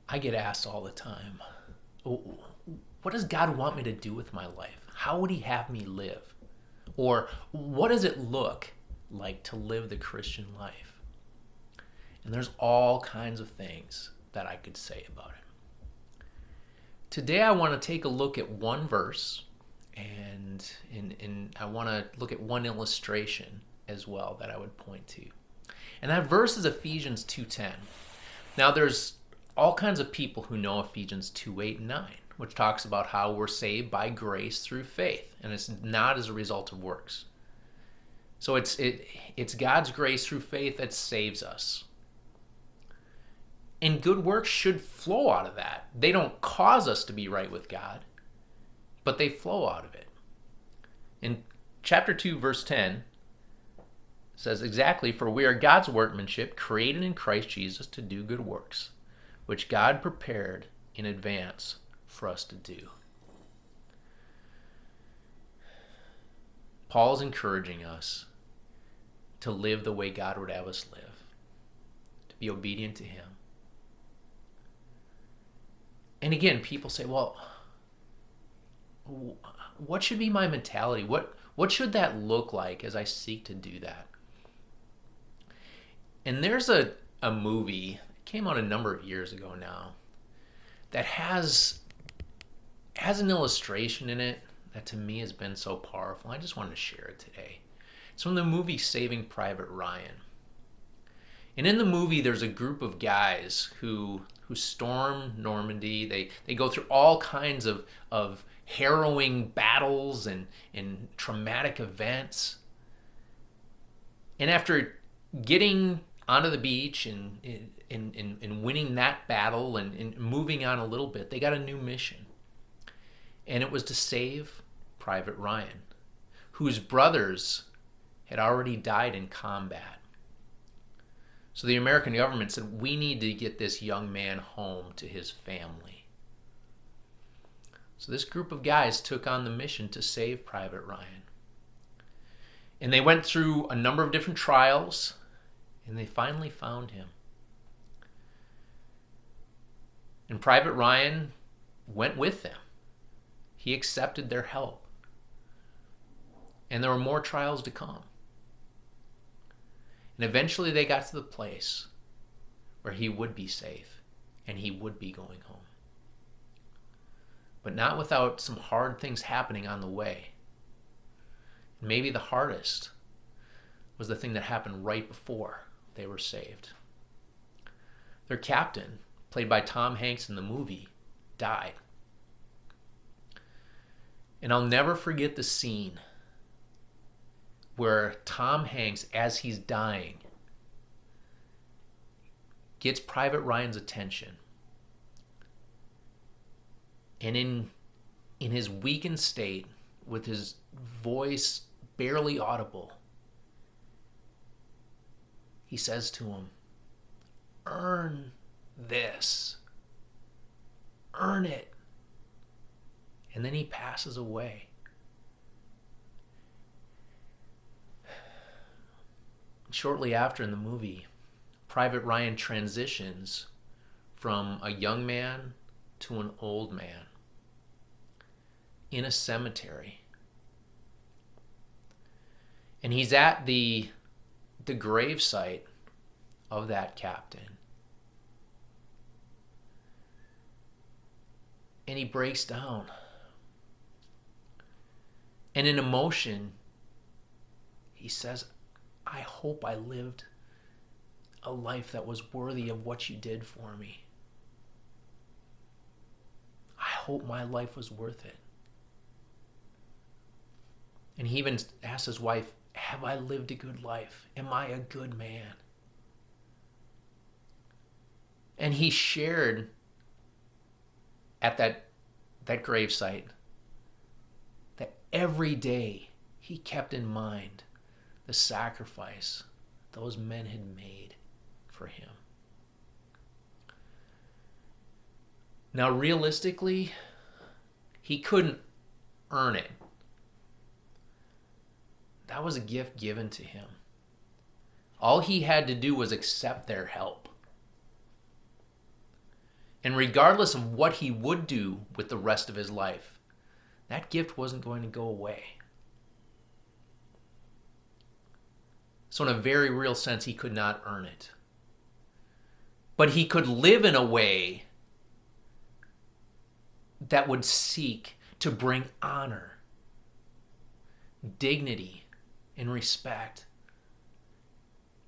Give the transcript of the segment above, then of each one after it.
I get asked all the time, what does God want me to do with my life? How would he have me live? Or what does it look like to live the Christian life? And there's all kinds of things that I could say about it. Today I want to take a look at one verse, and I want to look at one illustration as well that I would point to. And that verse is Ephesians 2:10. Now there's all kinds of people who know Ephesians 2:8 and 9, which talks about how we're saved by grace through faith, and it's not as a result of works. So it's God's grace through faith that saves us. And good works should flow out of that. They don't cause us to be right with God, but they flow out of it. In chapter 2, verse 10, says exactly, "For we are God's workmanship, created in Christ Jesus to do good works, which God prepared in advance for us to do." Paul's encouraging us to live the way God would have us live, to be obedient to him. And again, people say, well, what should be my mentality? What should that look like as I seek to do that? And there's a movie that came out a number of years ago now that has an illustration in it that to me has been so powerful. I just wanted to share it today. It's from the movie Saving Private Ryan. And in the movie, there's a group of guys who storm Normandy. They go through all kinds of harrowing battles and traumatic events. And after getting onto the beach and winning that battle and moving on a little bit, they got a new mission. And it was to save Private Ryan, whose brothers had already died in combat. So the American government said, we need to get this young man home to his family. So this group of guys took on the mission to save Private Ryan. And they went through a number of different trials, and they finally found him. And Private Ryan went with them. He accepted their help. And there were more trials to come. And eventually they got to the place where he would be safe and he would be going home. But not without some hard things happening on the way. Maybe the hardest was the thing that happened right before they were saved. Their captain, played by Tom Hanks in the movie, died. And I'll never forget the scene where Tom Hanks, as he's dying, gets Private Ryan's attention. And in his weakened state, with his voice barely audible, he says to him, "Earn this. Earn it." And then he passes away. Shortly after in the movie, Private Ryan transitions from a young man to an old man in a cemetery. And he's at the gravesite of that captain. And he breaks down. And in emotion, he says, "I hope I lived a life that was worthy of what you did for me. I hope my life was worth it." And he even asked his wife, "Have I lived a good life? Am I a good man?" And he shared at that gravesite that every day he kept in mind the sacrifice those men had made for him. Now, realistically, he couldn't earn it. That was a gift given to him. All he had to do was accept their help. And regardless of what he would do with the rest of his life, that gift wasn't going to go away. So in a very real sense, he could not earn it. But he could live in a way that would seek to bring honor, dignity, and respect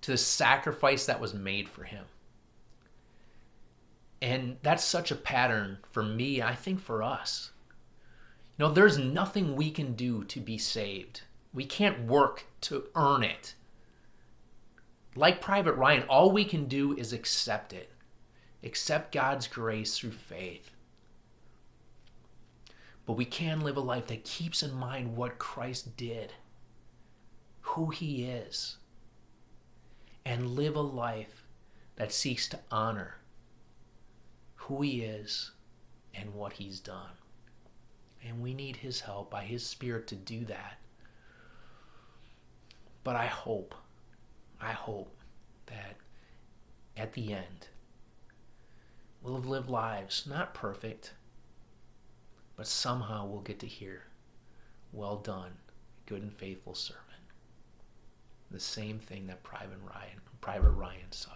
to the sacrifice that was made for him. And that's such a pattern for me, I think for us. You know, there's nothing we can do to be saved. We can't work to earn it. Like Private Ryan, all we can do is accept it. Accept God's grace through faith. But we can live a life that keeps in mind what Christ did, who he is, and live a life that seeks to honor who he is and what he's done. And we need his help by his Spirit to do that. But I hope that at the end, we'll have lived lives, not perfect, but somehow we'll get to hear, well done, good and faithful servant. The same thing that Private Ryan saw.